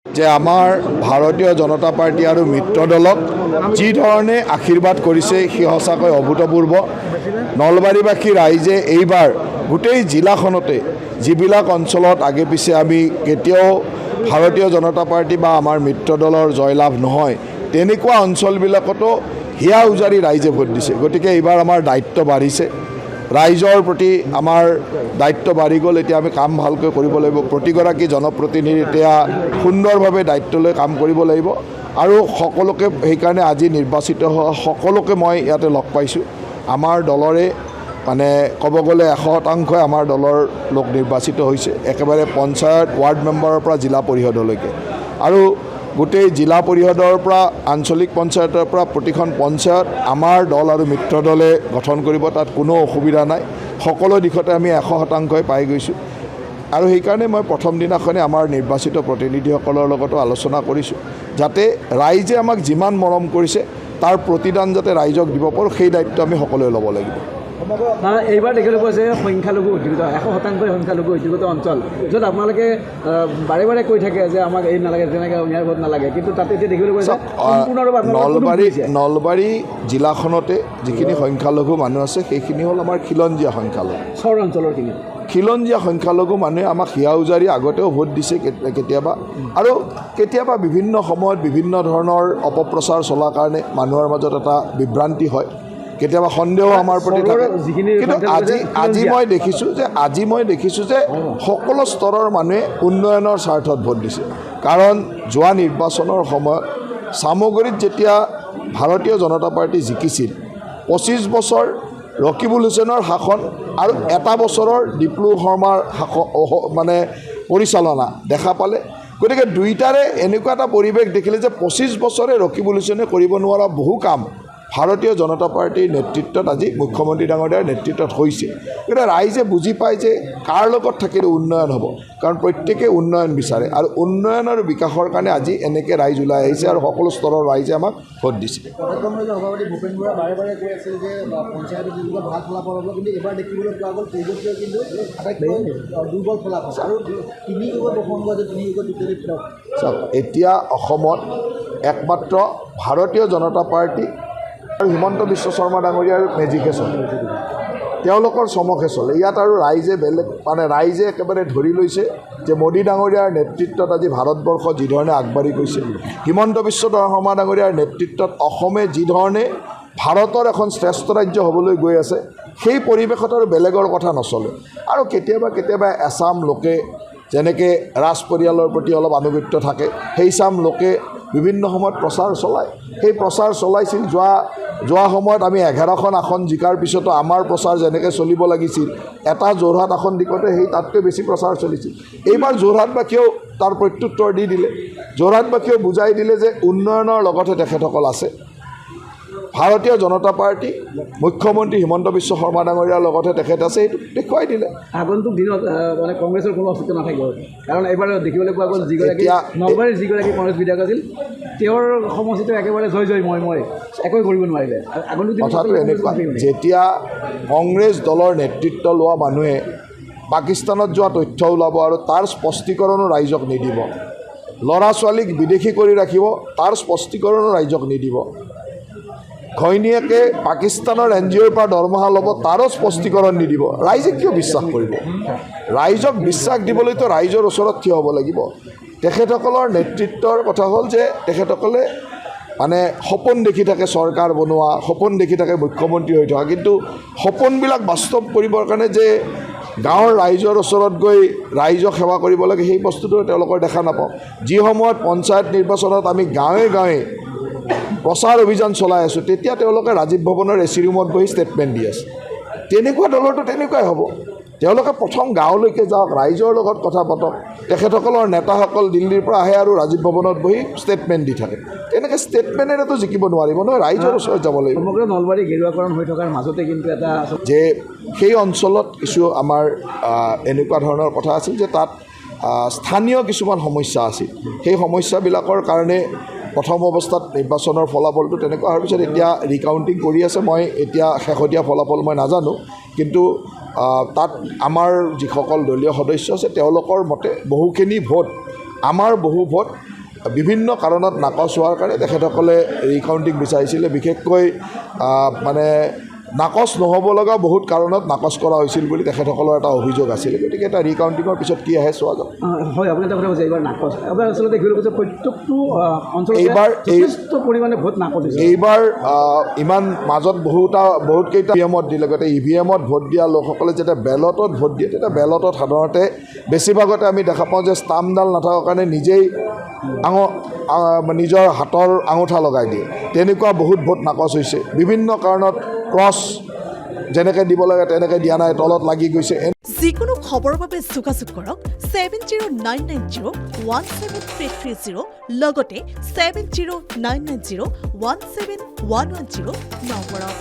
যে আমাৰ ভাৰতীয় জনতা পাৰ্টি আৰু মিত্ৰ দলক যি ধৰণে আশীৰ্বাদ কৰিছে সি সঁচাকৈ অভূতপূৰ্ব। নলবাৰীবাসী ৰাইজে এইবাৰ গোটেই জিলাখনতে যিবিলাক অঞ্চলত আগে পিছে আমি কেতিয়াও ভাৰতীয় জনতা পাৰ্টি বা আমাৰ মিত্ৰ দলৰ জয়লাভ নহয় তেনেকুৱা অঞ্চলবিলাকতো হিয়া উজাৰি ৰাইজে ভোট দিছে। গতিকে এইবাৰ আমাৰ দায়িত্ব বাঢ়িছে, ৰাইজৰ প্ৰতি আমাৰ দায়িত্ব বাঢ়ি গ'ল। এতিয়া আমি কাম ভালকৈ কৰিব লাগিব। প্ৰতিগৰাকী জনপ্ৰতিনিধি এতিয়া সুন্দৰভাৱে দায়িত্ব লৈ কাম কৰিব লাগিব আৰু সকলোকে সেইকাৰণে আজি নিৰ্বাচিত হোৱা সকলোকে মই ইয়াতে লগ পাইছোঁ। আমাৰ দলৰে মানে ক'ব গ'লে 100% আমাৰ দলৰ লোক নিৰ্বাচিত হৈছে, একেবাৰে পঞ্চায়ত ৱাৰ্ড মেম্বাৰৰ পৰা জিলা পৰিষদলৈকে। আৰু গোটেই জিলা পৰিষদৰ পৰা আঞ্চলিক পঞ্চায়তৰ পৰা প্ৰতিখন পঞ্চায়ত আমাৰ দল আৰু মিত্ৰ দলে গঠন কৰিব। তাত কোনো অসুবিধা নাই, সকলো দিশতে আমি 100% পাই গৈছোঁ। আৰু সেইকাৰণে মই প্ৰথম দিনাখনে আমাৰ নিৰ্বাচিত প্ৰতিনিধিসকলৰ লগতো আলোচনা কৰিছোঁ যাতে ৰাইজে আমাক যিমান মৰম কৰিছে তাৰ প্ৰতিদান যাতে ৰাইজক দিব পাৰোঁ, সেই দায়িত্ব আমি সকলোৱে ল'ব লাগিব। এইবাৰ দেখিবলৈ পোৱা যে সংখ্যালঘু অধিকৃত 100% সংখ্যালঘু অধিকৃত অঞ্চল, য'ত আপোনালোকে বাৰে বাৰে কৈ থাকে যে আমাক এই নালাগে তেনেকৈ ন্যায় ভোট নালাগে, কিন্তু তাতে এতিয়া দেখিবলৈ পোৱা যায় নলবাৰী জিলাখনতে যিখিনি সংখ্যালঘু মানুহ আছে সেইখিনি হ'ল আমাৰ খিলঞ্জীয়া সংখ্যালঘু। চহৰ অঞ্চলৰখিনি খিলঞ্জীয়া সংখ্যালঘু মানুহে আমাক হিয়া উজাৰি আগতেও ভোট দিছে কেতিয়াবা, আৰু কেতিয়াবা বিভিন্ন সময়ত বিভিন্ন ধৰণৰ অপপ্ৰচাৰ চলাৰ কাৰণে মানুহৰ মাজত এটা বিভ্ৰান্তি হয়, কেতিয়াবা সন্দেহ আমাৰ প্ৰতি থাকে। কিন্তু আজি মই দেখিছোঁ যে সকলো স্তৰৰ মানুহে উন্নয়নৰ স্বাৰ্থত ভোট দিছে। কাৰণ যোৱা নিৰ্বাচনৰ সময়ত চামগুৰিত যেতিয়া ভাৰতীয় জনতা পাৰ্টি জিকিছিল 25 বছৰ ৰকিবুল হুছেইনৰ শাসন আৰু এটা বছৰৰ ডিপ্লু শৰ্মাৰ মানে পৰিচালনা দেখা পালে। গতিকে দুইটাৰে এনেকুৱা এটা পৰিৱেশ দেখিলে যে 25 বছৰে ৰকিবুল হুছেইনে কৰিব নোৱাৰা বহু কাম ভাৰতীয় জনতা পাৰ্টিৰ নেতৃত্বত আজি মুখ্যমন্ত্ৰী ডাঙৰীয়াৰ নেতৃত্বত হৈছে। গতিকে ৰাইজে বুজি পায় যে কাৰ লগত থাকিলে উন্নয়ন হ'ব, কাৰণ প্ৰত্যেকে উন্নয়ন বিচাৰে আৰু উন্নয়ন আৰু বিকাশৰ কাৰণে আজি এনেকৈ ৰাইজ ওলাই আহিছে আৰু সকলো স্তৰৰ ৰাইজে আমাক ভোট দিছে। সভাপতি ভূপেন বৰাই বাৰে বাৰে কৈ আছিল যে পঞ্চায়তত যিবিলাক ভাল ফলাফল হ'ব, কিন্তু এবাৰ দেখিবলৈ পোৱা গ'ল পূৰ্বতকৈ কিন্তু আটাইতকৈ দুৰ্বল ফলাফল আৰু 3 যুগৰ প্ৰসংগ যে 3 যুগৰ বিপৰীত। চাওক, এতিয়া অসমত একমাত্ৰ ভাৰতীয় জনতা পাৰ্টি আৰু হিমন্ত বিশ্ব শৰ্মা ডাঙৰীয়াৰ মেজিকে চলে, তেওঁলোকৰ চমকে চলে। ইয়াত আৰু ৰাইজে বেলেগ মানে ৰাইজে একেবাৰে ধৰি লৈছে যে মোদী ডাঙৰীয়াৰ নেতৃত্বত আজি ভাৰতবৰ্ষ যিধৰণে আগবাঢ়ি গৈছে, হিমন্ত বিশ্ব শৰ্মা ডাঙৰীয়াৰ নেতৃত্বত অসমে যিধৰণে ভাৰতৰ এখন শ্ৰেষ্ঠ ৰাজ্য হ'বলৈ গৈ আছে, সেই পৰিৱেশত আৰু বেলেগৰ কথা নচলে। আৰু কেতিয়াবা এচাম লোকে যেনেকৈ ৰাজ পৰিয়ালৰ প্ৰতি অলপ আনুগত্য থাকে, সেই চাম লোকে বিভিন্ন সময়ত প্ৰচাৰ চলায়। সেই প্ৰচাৰ চলাইছিল যোৱা সময়ত আমি 11খন আসন জিকাৰ পিছতো আমাৰ প্ৰচাৰ যেনেকৈ চলিব লাগিছিল, এটা যোৰহাট আসন দিশতে সেই তাতকৈ বেছি প্ৰচাৰ চলিছিল। এইবাৰ যোৰহাটবাসীয়েও তাৰ প্ৰত্যুত্তৰ দি দিলে, যোৰহাটবাসীয়েও বুজাই দিলে যে উন্নয়নৰ লগতে তেখেতসকল আছে। ভাৰতীয় জনতা পাৰ্টি মুখ্যমন্ত্ৰী হিমন্ত বিশ্ব শৰ্মা ডাঙৰীয়াৰ লগতে তেখেত আছে, এইটো দেখুৱাই দিলে। আগন্তুক দিনত মানে কংগ্ৰেছৰ কোনো অস্তিত্ব নাথাকিব, কাৰণ এইবাৰ দেখিবলৈ পোৱা গ'ল নলবাৰীৰ যিগৰাকী কংগ্ৰেছ বিধায়ক আছিল তেওঁৰ সমষ্টিটো একেবাৰে জয় মই একোৱে কৰিব নোৱাৰিলে। আগন্তুক কথাটো এনেকুৱা, যেতিয়া কংগ্ৰেছ দলৰ নেতৃত্ব লোৱা মানুহে পাকিস্তানত যোৱা তথ্য ওলাব আৰু তাৰ স্পষ্টীকৰণো ৰাইজক নিদিব, ল'ৰা ছোৱালীক বিদেশী কৰি ৰাখিব, তাৰ স্পষ্টীকৰণো ৰাইজক নিদিব, ঘৈণীয়েকে পাকিস্তানৰ NGOৰ পৰা দৰমহা ল'ব, তাৰো স্পষ্টীকৰণ নিদিব, ৰাইজে কিয় বিশ্বাস কৰিব? ৰাইজক বিশ্বাস দিবলৈতো ৰাইজৰ ওচৰত থিয় হ'ব লাগিব। তেখেতসকলৰ নেতৃত্বৰ কথা হ'ল যে তেখেতসকলে মানে সপোন দেখি থাকে চৰকাৰ বনোৱা, সপোন দেখি থাকে মুখ্যমন্ত্ৰী হৈ থকা, কিন্তু সপোনবিলাক বাস্তৱ কৰিবৰ কাৰণে যে গাঁৱৰ ৰাইজৰ ওচৰত গৈ ৰাইজক সেৱা কৰিব লাগে, সেই বস্তুটো তেওঁলোকৰ দেখা নাপাওঁ। যি সময়ত পঞ্চায়ত নিৰ্বাচনত আমি গাঁৱে গাঁৱে প্ৰচাৰ অভিযান চলাই আছোঁ, তেতিয়া তেওঁলোকে ৰাজীৱ ভৱনৰ AC ৰুমত বহি ষ্টেটমেণ্ট দি আছে। তেনেকুৱা দলৰটো তেনেকুৱাই হ'ব। তেওঁলোকে প্ৰথম গাঁৱলৈকে যাওক, ৰাইজৰ লগত কথা পাতক। তেখেতসকলৰ নেতাসকল দিল্লীৰ পৰা আহে আৰু ৰাজীৱ ভৱনত বহি ষ্টেটমেণ্ট দি থাকে। তেনেকৈ ষ্টেটমেণ্টেৰেতো জিকিব নোৱাৰিব নহয়, ৰাইজৰ ওচৰত যাব লাগিব। সমগ্ৰ নলবাৰী গেৰুৱাকৰণ হৈ থকাৰ মাজতে কিন্তু এটা যে সেই অঞ্চলত কিছু আমাৰ এনেকুৱা ধৰণৰ কথা আছিল যে তাত স্থানীয় কিছুমান সমস্যা আছিল, সেই সমস্যাবিলাকৰ কাৰণে প্ৰথম অৱস্থাত নিৰ্বাচনৰ ফলাফলটো তেনেকুৱা হোৱাৰ পিছত এতিয়া ৰিকাউণ্টিং কৰি আছে। মই এতিয়া শেহতীয়া ফলাফল মই নাজানো, কিন্তু তাত আমাৰ যিসকল দলীয় সদস্য আছে তেওঁলোকৰ মতে বহুখিনি ভোট, আমাৰ বহু ভোট বিভিন্ন কাৰণত নাকচ হোৱাৰ কাৰণে তেখেতসকলে ৰিকাউণ্টিং বিচাৰিছিলে। বিশেষকৈ মানে নাকচ নহ'ব লগা বহুত কাৰণত নাকচ কৰা হৈছিল বুলি তেখেতসকলৰ এটা অভিযোগ আছিলে। গতিকে এটা ৰিকাউণ্টিঙৰ পিছত কি আহে চোৱা যাব। হয়, আপুনি এটা কথা কৈছে এইবাৰ নাকচ। এবাৰ আচলতে দেখিবলৈ গৈছে প্ৰত্যেকটো অঞ্চলত এইবাৰ যথেষ্ট পৰিমাণে ভোট নাকচ হৈছে। এইবাৰ ইমান মাজত বহুতকেইটা EVMত দিলে। গতিকে EVMত ভোট দিয়া লোকসকলে যেতিয়া বেলটত ভোট দিয়ে তেতিয়া বেলটত সাধাৰণতে বেছিভাগতে আমি দেখা পাওঁ যে ষ্টাম্পডাল নাথাকৰ কাৰণে নিজেই নিজৰ হাতৰ আঙুঠা লগাই দিয়ে। তেনেকুৱা বহুত ভোট নাকচ হৈছে। বিভিন্ন কাৰণত ক্ৰছ যেনেকৈ দিব লাগে তেনেকৈ দিয়া নাই, তলত লাগি গৈছে। যিকোনো খবৰৰ বাবে যোগাযোগ কৰক 7099017330 লগতে 7099017110 নম্বৰত।